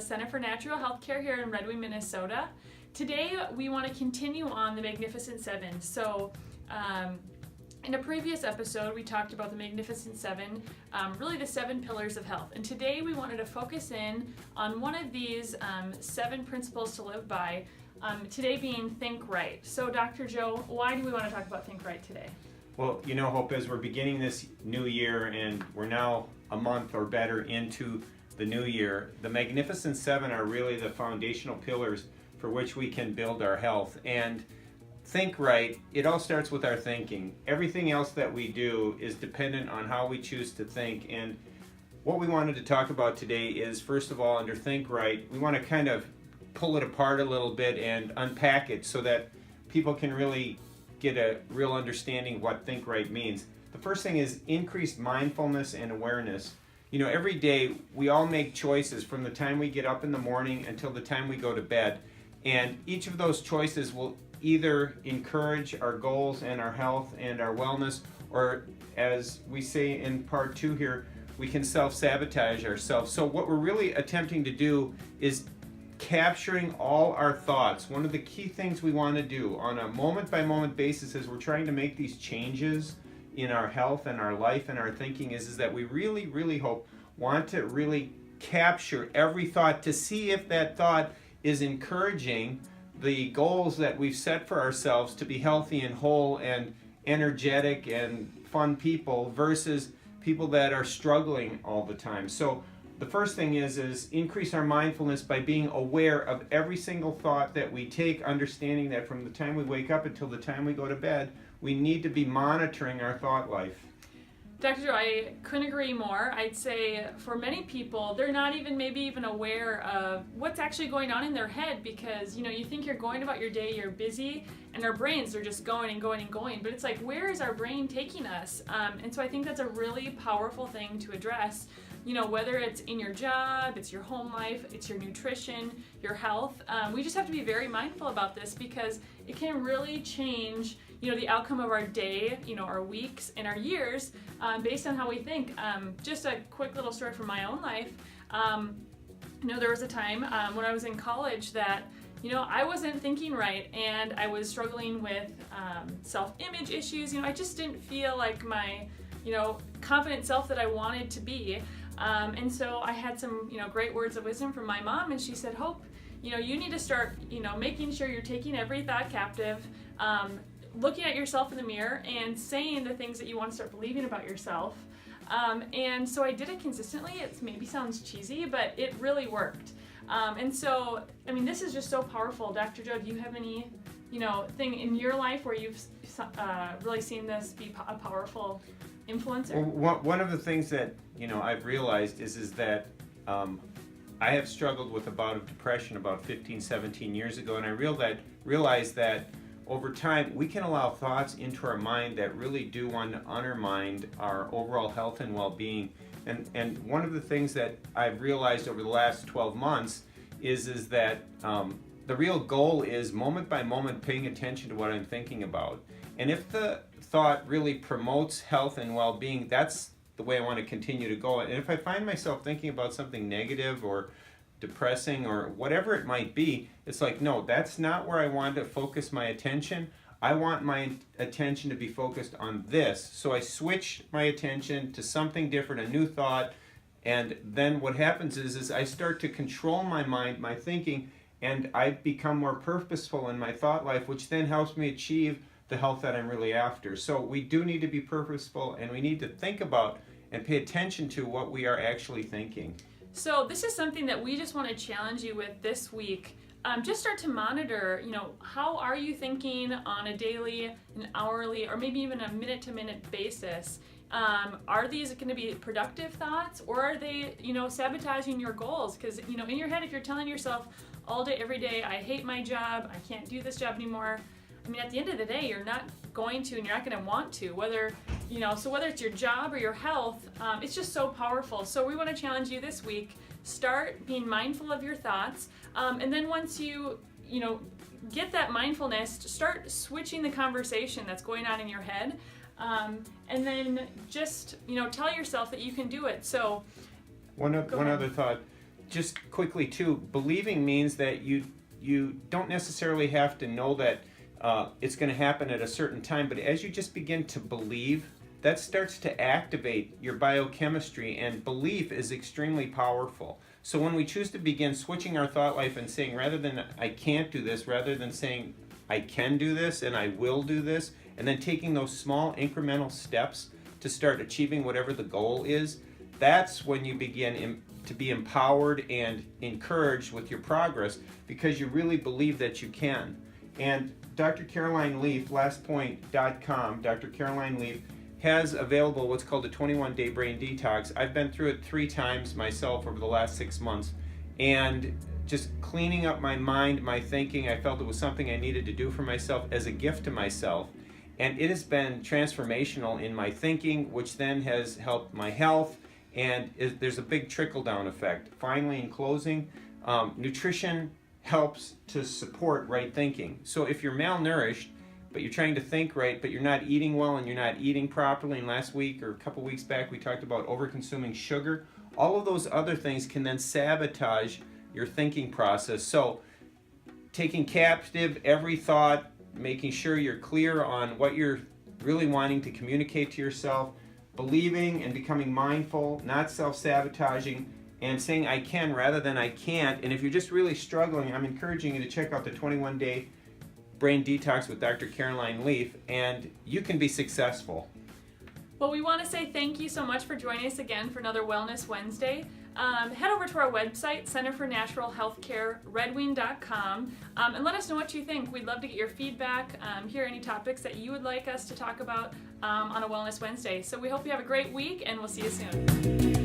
Center for Natural Healthcare here in Red Wing, Minnesota. Today we want to continue on the Magnificent Seven. So in a previous episode we talked about the Magnificent Seven, really the 7 pillars of health. And today we wanted to focus in on one of these 7 principles to live by, today being think right. So Dr. Joe, why do we want to talk about think right today? Well, Hope, as we're beginning this new year and we're now a month or better into the new year, the Magnificent Seven are really the foundational pillars for which we can build our health. And think right, it all starts with our thinking. Everything else that we do is dependent on how we choose to think. And what we wanted to talk about today is, first of all, under think right, we want to kind of pull it apart a little bit and unpack it so that people can really get a real understanding of what think right means. The first thing is increased mindfulness and awareness. Every day we all make choices from the time we get up in the morning until the time we go to bed. And each of those choices will either encourage our goals and our health and our wellness, or as we say in part 2 here, we can self-sabotage ourselves. So what we're really attempting to do is capturing all our thoughts. One of the key things we want to do on a moment-by-moment basis as we're trying to make these changes in our health and our life and our thinking is that we really want to really capture every thought to see if that thought is encouraging the goals that we've set for ourselves to be healthy and whole and energetic and fun people versus people that are struggling all the time. So the first thing is increase our mindfulness by being aware of every single thought that we take, understanding that from the time we wake up until the time we go to bed, we need to be monitoring our thought life. Dr. Joe, I couldn't agree more. I'd say for many people, they're not maybe even aware of what's actually going on in their head because, you think you're going about your day, you're busy, and our brains are just going and going and going. But it's like, where is our brain taking us? And so I think that's a really powerful thing to address. Whether it's in your job, it's your home life, it's your nutrition, your health. We just have to be very mindful about this because it can really change, the outcome of our day, our weeks and our years based on how we think. Just a quick little story from my own life. There was a time when I was in college that I wasn't thinking right and I was struggling with self-image issues. I just didn't feel like my, confident self that I wanted to be. And so I had some, great words of wisdom from my mom, and she said, Hope, you need to start, making sure you're taking every thought captive, looking at yourself in the mirror and saying the things that you want to start believing about yourself. And so I did it consistently. It maybe sounds cheesy, but it really worked. And so, this is just so powerful. Dr. Joe, do you have any, thing in your life where you've really seen this be a powerful influencer? Well, one of the things that I've realized is that I have struggled with a bout of depression about 15-17 years ago, and I realized that over time we can allow thoughts into our mind that really do want to undermine our overall health and well-being. And one of the things that I've realized over the last 12 months is that the real goal is moment by moment paying attention to what I'm thinking about. And if the thought really promotes health and well-being, that's the way I want to continue to go. And if I find myself thinking about something negative or depressing or whatever it might be, it's like, no, that's not where I want to focus my attention. I want my attention to be focused on this. So I switch my attention to something different, a new thought, and then what happens is I start to control my mind, my thinking, and I become more purposeful in my thought life, which then helps me achieve the health that I'm really after. So we do need to be purposeful, and we need to think about and pay attention to what we are actually thinking. So this is something that we just want to challenge you with this week. Just start to monitor, how are you thinking on a daily, an hourly, or maybe even a minute-to-minute basis? Are these going to be productive thoughts, or are they, sabotaging your goals? Because, in your head, if you're telling yourself all day, every day, I hate my job, I can't do this job anymore, at the end of the day, you're not going to and you're not going to want to, whether it's your job or your health, it's just so powerful. So we want to challenge you this week, start being mindful of your thoughts, and then once you get that mindfulness, start switching the conversation that's going on in your head, and then just, tell yourself that you can do it. So one other thought, just quickly too, believing means that you don't necessarily have to know that it's going to happen at a certain time, but as you just begin to believe, that starts to activate your biochemistry, and belief is extremely powerful. So when we choose to begin switching our thought life and saying, rather than I can't do this, rather than saying I can do this and I will do this, and then taking those small incremental steps to start achieving whatever the goal is, that's when you begin to be empowered and encouraged with your progress, because you really believe that you can. And Dr. Caroline Leaf, lastpoint.com, Dr. Caroline Leaf, has available what's called a 21-day brain detox. I've been through it 3 times myself over the last 6 months, and just cleaning up my mind, my thinking, I felt it was something I needed to do for myself as a gift to myself. And it has been transformational in my thinking, which then has helped my health, and there's a big trickle-down effect. Finally, in closing, nutrition helps to support right thinking. So if you're malnourished, but you're trying to think right, but you're not eating well and you're not eating properly, and last week or a couple weeks back we talked about over-consuming sugar, all of those other things can then sabotage your thinking process. So taking captive every thought, making sure you're clear on what you're really wanting to communicate to yourself, believing and becoming mindful, not self-sabotaging, and saying I can rather than I can't. And if you're just really struggling, I'm encouraging you to check out the 21-day Brain Detox with Dr. Caroline Leaf, and you can be successful. Well, we want to say thank you so much for joining us again for another Wellness Wednesday. Head over to our website, Center for Natural Healthcare, redwing.com, and let us know what you think. We'd love to get your feedback, hear any topics that you would like us to talk about on a Wellness Wednesday. So we hope you have a great week, and we'll see you soon.